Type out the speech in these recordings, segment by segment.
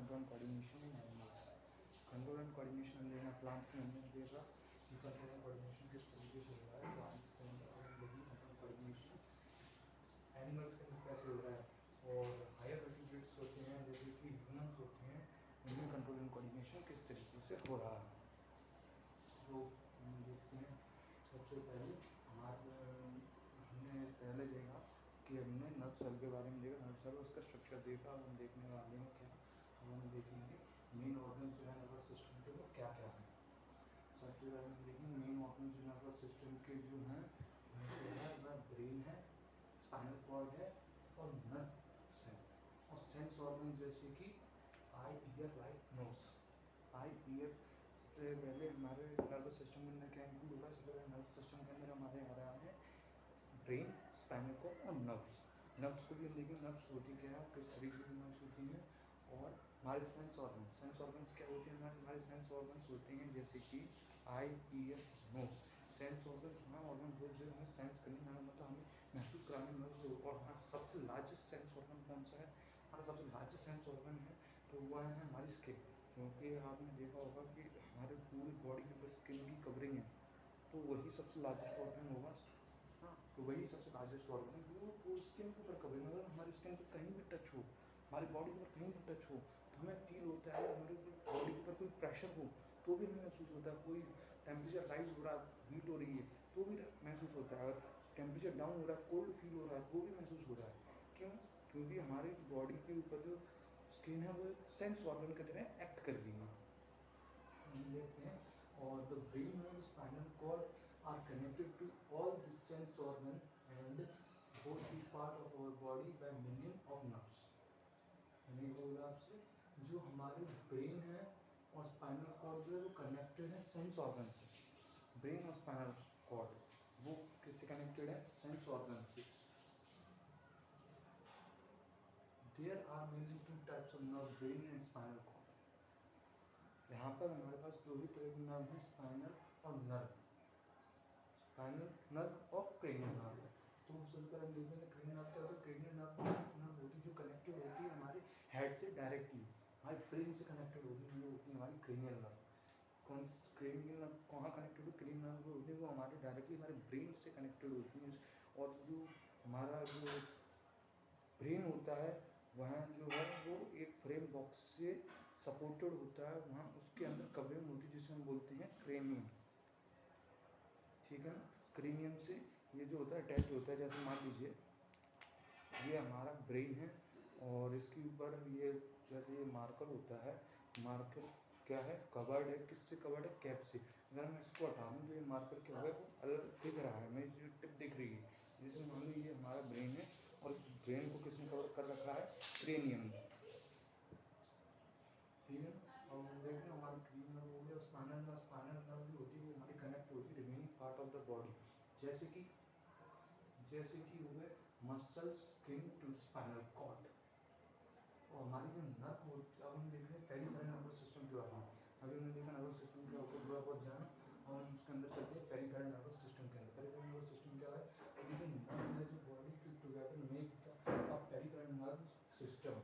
control and coordination in animals. Control and coordination लेना plants में हमने देखा कि कंट्रोल एंड कोऑर्डिनेशन किस तरीके से हो रहा है प्लांट्स के अंदर, और लेकिन कंट्रोल कोऑर्डिनेशन एनिमल्स के अंदर कैसे हो रहा है, और हायर वर्टिब्रेट्स होते हैं जैसे कि ह्यूमन्स होते हैं, उनमें कंट्रोल एंड कोऑर्डिनेशन किस तरीके से हो रहा है। तो हम देखते हैं सबसे पहले हमने पहले देखा कि हमने नर्व सेल के बारे में देखा, नर्व सेल उसका स्ट्रक्चर देखा। अब हम देखने वाले हैं क्या, अब हम देखेंगे मेन ऑर्गन जो है नर्वस सिस्टम के वो क्या क्या है। सबसे पहले हम देखेंगे मेन ऑर्गन जो नर्वस सिस्टम के जो हैं वह ब्रेन है, स्पाइनल कॉर्ड है और नर्व सेल, और सेंस ऑर्गन जैसे कि आई, ईयर, लाइक, नोज। आई, ईयर, सबसे पहले हमारे नर्वस सिस्टम के अंदर क्या इंक्लूड होगा, सबसे पहले नर्वस सिस्टम के अंदर हमारे आ रहा है ब्रेन, स्पाइनल कॉर्ड और नर्व्स। नर्व्स को भी हम देखेंगे नर्व्स होती क्या है, किस तरीके की नर्व्स होती हैं, और हमारे सेंस ऑर्गन्स क्या होते हैं, हमारे सेंस ऑर्गन्स होते हैं जैसे कि आई, ईयर, नोज। सेंस ऑर्गन्स हमारा ऑर्गन जो हमें सेंस करने में, मतलब हमें महसूस कराने में, और हमारा सबसे लार्जेस्ट सेंस ऑर्गन कौन सा है, हमारा सबसे लार्जेस्ट सेंस ऑर्गन है तो वह है हमारी स्किन। क्योंकि आपने देखा होगा कि हमारे पूरी बॉडी के ऊपर स्किन की कवरिंग है, तो वही सबसे लार्जेस्ट ऑर्गन होगा। हाँ, तो वही सबसे लार्जेस्ट ऑर्गन है वो स्किन के ऊपर कवरिंग। अगर हमारी स्किन पर कहीं भी टच हो, हमारी बॉडी के ऊपर कहीं भी टच हो, तो हमें फील होता है। हमारे बॉडी के ऊपर कोई प्रेशर हो तो भी हमें महसूस होता है, कोई टेम्परेचर राइज हो रहा है, हीट हो रही है तो भी महसूस होता है, अगर टेम्परेचर डाउन हो रहा है, कोल्ड फील हो रहा है तो भी महसूस हो रहा है। क्यों? क्योंकि हमारी बॉडी के ऊपर जो स्किन है वो सेंस ऑर्गन की तरह एक्ट कर रही है। हम देखते हैं, और the brain and spinal cord are connected to all the sense organ and both the part of our body by million of nerves. मैंने बोला आपसे, जो हमारे ब्रेन है और स्पाइनल कॉर्ड जो है वो कनेक्टेड है सेंस ऑर्गन से। ब्रेन और स्पाइनल कॉर्ड वो किससे कनेक्टेड है, सेंस ऑर्गन से। There are mainly two types of nerve, brain and spinal cord. यहाँ पर हमारे पास दो ही तरह के नर्व है, स्पाइनल और नर्व, स्पाइनल नर्व और क्रेनियल नर्व है। तो सबसे पहले हम देखते हैं क्रेनियल नर्व क्या होता है। क्रेनियल नर्व होती है जो कनेक्टेड होती है हमारे हेड से डायरेक्टली, हमारे ब्रेन से कनेक्टेड होती है, जो होती है हमारी क्रेनियल नर्व। कौन क्रेनियल नर्व कहाँ कनेक्टेड होती है, क्रेनियल नर्व होती है वो हमारे डायरेक्टली हमारे ब्रेन से कनेक्टेड होती है। और जो हमारा जो ब्रेन होता है वह जो है वो एक फ्रेम बॉक्स से सपोर्टेड होता है, वहाँ उसके अंदर कवरिंग होती है जिसे हम बोलते हैं क्रेनियम। ठीक है ना, क्रेनियम से ये जो होता है अटैच होता है। जैसे मान लीजिए ये हमारा ब्रेन है और इसके ऊपर ये जैसे ये मार्कर होता है, मार्कर क्या है, कवर्ड है, किससे कवर्ड है, कैप से। अगर मैं इसको हटा दूँ तो ये मार्कर क्या होगा, वो अलग दिख रहा है, मैं जो टिप दिख रही है। जैसे मान लीजिए ये हमारा ब्रेन है और इस ब्रेन को किसने कवर कर रखा है, क्रेनियम। ठीक है, और देख रहे हैं हमारी क्रेनियल हो गया, स्पाइनल नर्व जो होती है वो हमारी कनेक्ट होती है remaining part of the body, जैसे कि हो गए muscle, skin to spinal cord. और हमारी जो नर्व होती है, अब हम देख रहे हैं पेरिफेरल नर्वस सिस्टम के बारे में। अभी हमने देखा नर्वस सिस्टम क्या होता है, थोड़ा बहुत जाना, और हम उसके अंदर चलते हैं पेरिफेरल नर्वस सिस्टम के अंदर। पेरिफेरल नर्वस सिस्टम क्या है, जो नर्व है जो बॉडी के together make the peripheral nerve system.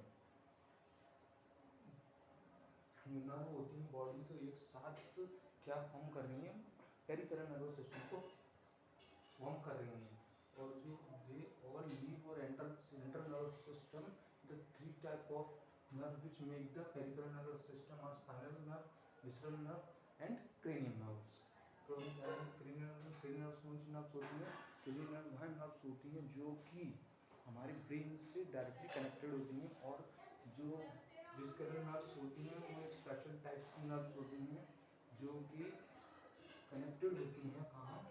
Nerve होती है बॉडी को एक साथ क्या फॉर्म कर रही है, पेरिफेरल नर्वस सिस्टम को फॉर्म कर रही हैं। और जो दे और लीव और enter central nervous system, the three type of nerve which make the peripheral nervous system are spinal nerve, visceral nerve and cranial nerves. तो क्रेनियल नर्व्स कौन सी नर्व्स होती है, क्रेनियल नर्व वह नर्व्स होती हैं जो कि हमारे ब्रेन से डायरेक्टली कनेक्टेड होती हैं, और जो विस्करल नर्व्स होती हैं वो एक स्पेशल टाइप की नर्व्स होती हैं जो कि कनेक्टेड होती हैं कहाँ,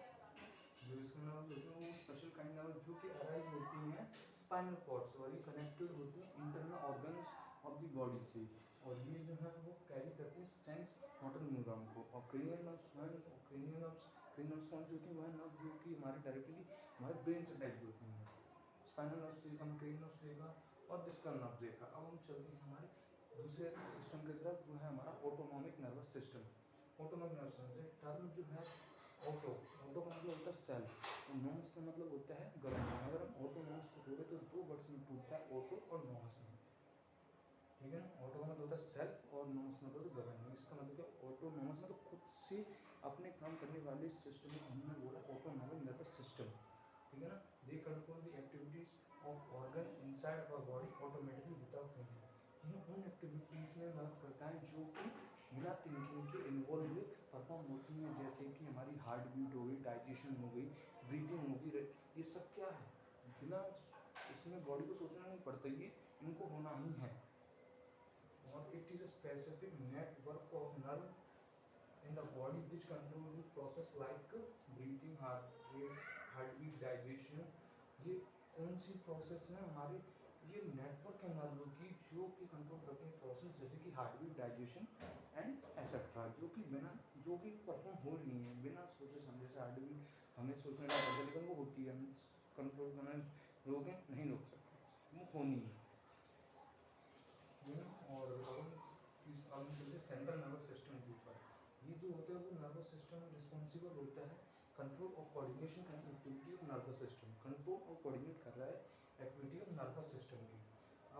जो विस्करल नर्व्स होती हैं वो स्पेशल काइंड नर्व जो कि अराइज होती हैं स्पाइनल कॉर्ड से, और ये कनेक्टेड होती हैं internal organs of the body से, और ये जो है वो कैरी करते हैं सेंस मोटर न्यूरॉन को। और क्रेनियल नर्व्स कौन सी होती हैं, वह नर्व जो कि हमारे डायरेक्टली हमारे ब्रेन से अटैच होती हैं। स्पाइनल नर्व्स देखा, क्रेनियल नर्व्स देखा और विस्करल नर्व देखा। अब हम चलते हैं हमारे दूसरे सिस्टम की तरफ, जो है हमारा autonomic nervous system. Autonomic nervous system term जो है ऑटो का मतलब होता है सेल्फ, और नॉम्स का मतलब होता है गवर्नमेंट। अगर हम ऑटो नॉम्स को तोड़े तो दो वर्ड्स में टूटता है, ऑटो और नॉम्स में। ठीक है ना। ऑटो का मतलब होता है सेल्फ और नोमस मतलब होता है गवर्निंग। इसका मतलब क्या, ऑटोनोमस मतलब खुद से अपने काम करने वाले सिस्टम को हमने बोला ऑटोनोमिक नर्वस सिस्टम, ठीक है ना। They control the activities of organ inside our body automatically without thinking. यह उन एक्टिविटीज़ में मदद करता है जो कि बिना थिंकिंग के इन्वॉल्व हुए परफॉर्म होती हैं, जैसे कि हमारी हार्ट बीट हो गई, डाइजेशन हो गई, ब्रीथिंग होगी। ये सब क्या है, बिना इसमें बॉडी को सोचना नहीं पड़ता, ये इनको होना ही है। और it is a specific network of nerve in the body which control the process like breathing, heart rate, heart beat, digestion. ये कौन सी प्रोसेस है हमारे, ये नेटवर्क है नर्व की जो कि कंट्रोल करते हैं प्रोसेस जैसे कि heart beat, digestion and etcetera, जो कि बिना जो कि परफॉर्म हो रही है बिना सोचे समझे से। हार्ट बीट हमें सोचने का पड़ता है लेकिन वो होती है, हम कंट्रोल करना रोकें नहीं रोक सकते, वो होनी है। और अब चलते सेंट्रल नर्वस सिस्टम के ऊपर। ये जो होता है वो नर्वस सिस्टम रिस्पॉन्सिबल होता है कंट्रोल और coordination and activity of nervous system. Control और कोऑर्डिनेट कर रहा है एक्टिविटी ऑफ नर्वस सिस्टम की।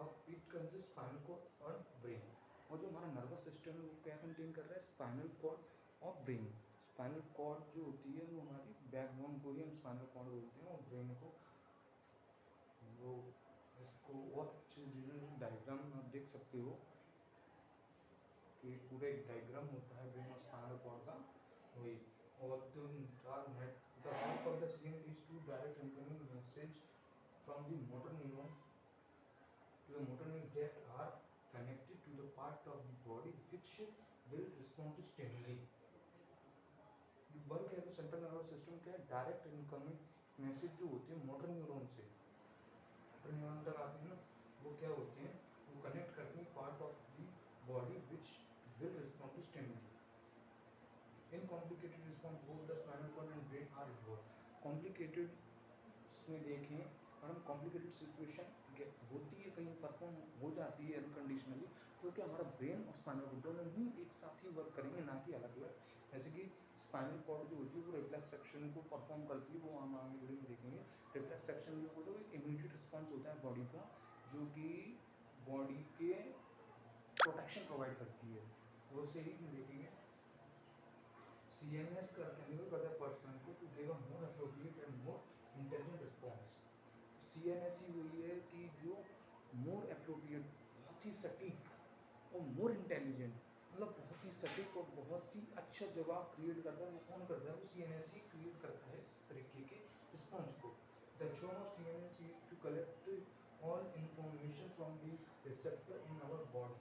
अब इट कंसिस्ट स्पाइनल कॉर्ड और ब्रेन। और जो हमारा नर्वस सिस्टम है वो क्या कंटेन कर रहा है, स्पाइनल कॉर्ड और ब्रेन। स्पाइनल कॉर्ड जो होती है वो हमारी बैकबोन को ही हम स्पाइनल कॉर्ड बोलते हैं, और ब्रेन को वो इसको और डायग्राम आप देख सकते हो कि पूरा एक डायग्राम होता है ब्रेन और स्पाइनल कॉर्ड का, वही। और तो net the help of the scene is to direct incoming message from the motor neuron to the motor neuron that are connected to the part of the body which will respond to stimuli. Work है तो central nervous system क्या है, direct incoming message जो होती है motor neuron से motor neuron तक आती है ना, वो क्या होती है, वो कनेक्ट करती है part of the body which will respond to stimuli. In complicated response both the spinal cord and brain are involve. Complicated में देखें और हम कॉम्प्लिकेटेड सिचुएशन होती है कहीं परफॉर्म हो जाती है अनकंडीशनली, तो क्या हमारा ब्रेन और स्पाइनल कॉर्ड दोनों ही एक साथ ही वर्क करेंगे, ना कि अलग अलग। जैसे कि स्पाइनल कॉर्ड जो होती है वो रिफ्लेक्स सेक्शन को परफॉर्म करती है, वो हम आगे वीडियो में देखेंगे। रिफ्लेक्स सेक्शन जो होता है वो एक इम्यूनिटी रिस्पॉन्स होता है बॉडी का, जो कि बॉडी के प्रोटेक्शन प्रोवाइड करती है, वो से ही हम देखेंगे। CNS का एनेबल करता है पर्सन को to give a more appropriate and more intelligent response. CNS ही वही है कि जो मोर एप्रोप्रिएट, बहुत ही सटीक और मोर इंटेलिजेंट, मतलब बहुत ही सटीक और बहुत ही अच्छा जवाब क्रिएट करता है। वो कौन करता है, वो CNS ही क्रिएट करता है इस तरीके के रिस्पॉन्स को। The job of CNS is to collect all information from the receptor in our body.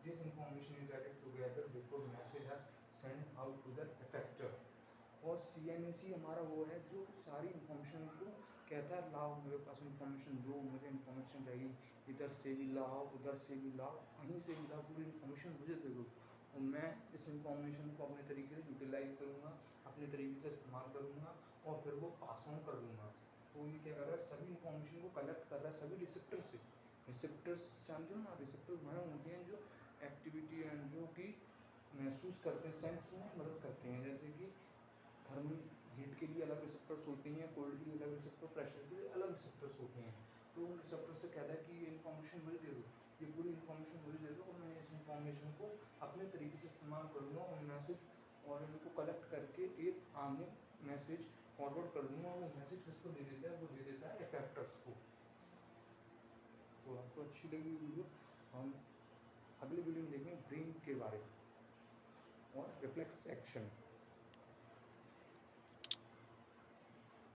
This information is added together before message are send out to the effector. और CNS ही हमारा वो है जो सारी इन्फॉर्मेशन को कहता है, लाओ मेरे पास इन्फॉर्मेशन दो, मुझे इन्फॉर्मेशन चाहिए, इधर से भी लाओ, उधर से भी लाओ, कहीं से भी लाओ, पूरी इन्फॉर्मेशन मुझे दे दो और मैं इस इन्फॉर्मेशन को अपने तरीके से यूटिलाइज करूँगा, अपने तरीके से इस्तेमाल करूँगा और फिर वो पास ऑन कर दूँगा। तो ये क्या कर रहा है, सभी इन्फॉर्मेशन को कलेक्ट कर रहा है सभी रिसेप्टर से। रिसेप्टर्स जानते हो ना, रिसेप्टर वहाँ होते हैं जो एक्टिविटी एंड जो कि महसूस करते हैं, सेंस में मदद करते हैं। जैसे कि थर्मल हीट के लिए अलग रिसेप्टर्स होते हैं, कोल्ड के लिए अलग रिसेप्टर, प्रेशर के लिए अलग रिसेप्टर्स होते हैं। तो उन रिसेप्टर से कहता है कि ये इन्फॉर्मेशन मुझे दे दो, ये पूरी इन्फॉर्मेशन मुझे दे दो और मैं इस इन्फॉर्मेशन को अपने तरीके से इस्तेमाल करूँगा और मैसेज और इनको कलेक्ट करके एक आगे मैसेज फॉरवर्ड कर दूँगा। वो मैसेज किसको दे देता है, वो दे देता है इफेक्टर्स को। तो आपको अच्छी लगी वीडियो, हम अगली वीडियो में देखेंगे ब्रेन के बारे में और रिफ्लेक्स एक्शन।